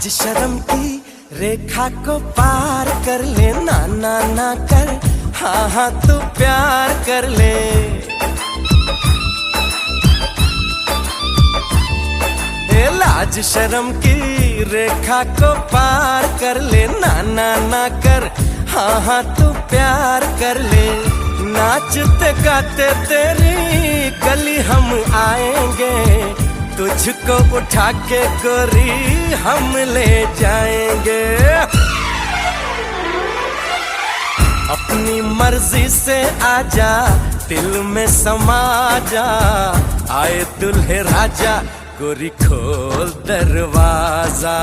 लाज शर्म की रेखा को पार कर ले, ना ना ना कर, हाँ हाँ तू प्यार कर ले। लाज शर्म की रेखा को पार कर ले, ना ना ना कर, हाँ हाँ तू प्यार कर ले। नाचते गाते तेरी गली हम आएंगे, तुझको उठा के गोरी हम ले जाएंगे। अपनी मर्जी से आजा, दिल में समा जा, आए दुल्हे राजा गोरी खोल दरवाजा।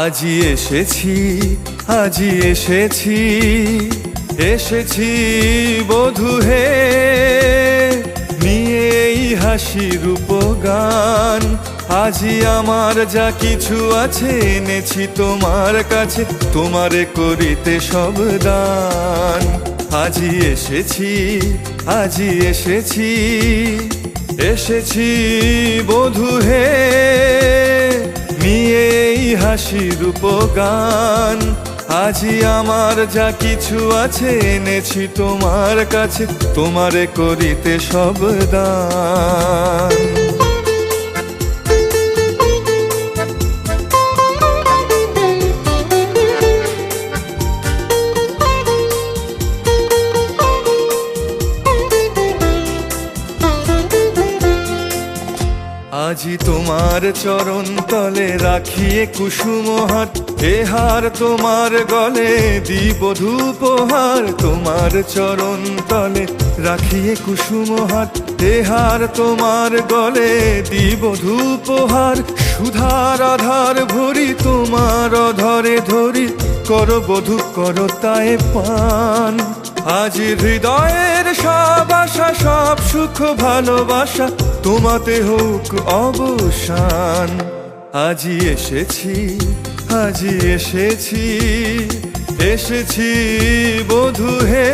আজি এসেছি, আজি এসেছি, এসেছি বধূ হে, নিয়ে এই হাসির উপগান। আজি আমার যা কিছু আছে এনেছি তোমার কাছে, তোমারে করিতে সব দান। আজি এসেছি, আজি এসেছি, এসেছি বধূ হে, নিয়ে এই হাসির উপগান। আজি আমার যা কিছু আছে এনেছি তোমার কাছে, তোমারে করিতে সব দান। আজি তোমার চরণ তলে রাখিয়ে কুসুম হাত, এ হার তোমার গলে দিব ধূপহার। তোমার চরণ তলে রাখিয়ে কুসুম হাত, এ হার তোমার গলে দিব ধূপহার। সুধার আধার ভরি তোমার অধরে ধরি, কর বধূ কর তাই পান। আজ হৃদয়ের সব আশা, সব সুখ ভালোবাসা তোমাতে হোক অবসান। আজি এসেছি, আজি এসেছি, এসেছি বধূ হে,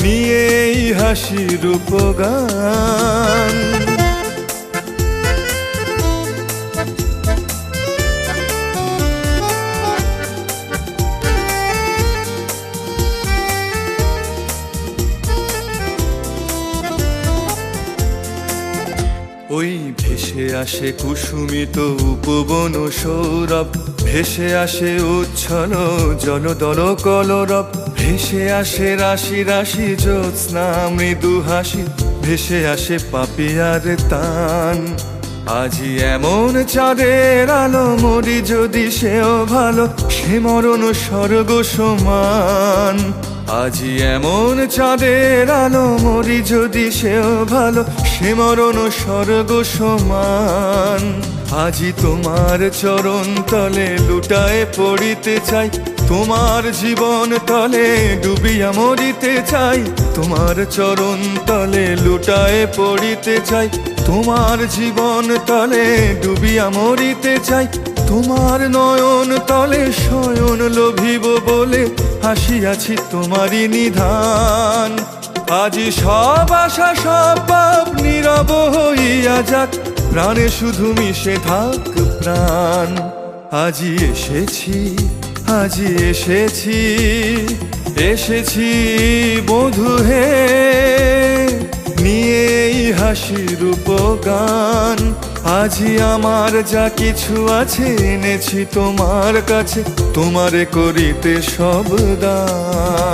নিয়ে এই হাসির উপগান। ওই ভেসে আসে কুসুমিত উপবন সৌরভ, ভেসে আসে উচ্ছল জলদল কলরব। ভেসে আসে রাশি রাশি জ্যোৎস্না মৃদু হাসি, ভেসে আসে পাপিয়ার তান। আজি এমন চাঁদের আলো, মরি যদি সেও ভালো, সে মরণ স্বর্গ সমান। আজি এমন চাঁদের আলো, মরি যদি সেও ভালো, সে মরণ স্বর্গ সমান। আজি তোমার চরণ তলে লুটায়ে পড়িতে চাই, তোমার জীবন তলে ডুবিয়া মরিতে চাই। তোমার চরণ তলে লুটায়ে পড়িতে চাই, তোমার জীবন তলে ডুবিয়া মরিতে চাই। তোমার নয়ন তলে শয়ন লোভিব বলে হাসিয়াছি তোমারই নিধান। আজি সব আশা সব পাপ নীরব হইয়া যাক, প্রাণে শুধু মিশে থাক প্রাণ। আজি এসেছি, আজি এসেছি, এসেছি বধূ হে, নিয়ে এই হাসির উপগান। আজি আমার যা কিছু আছে এনেছি তোমার কাছে, তোমারে করিতে সব দান।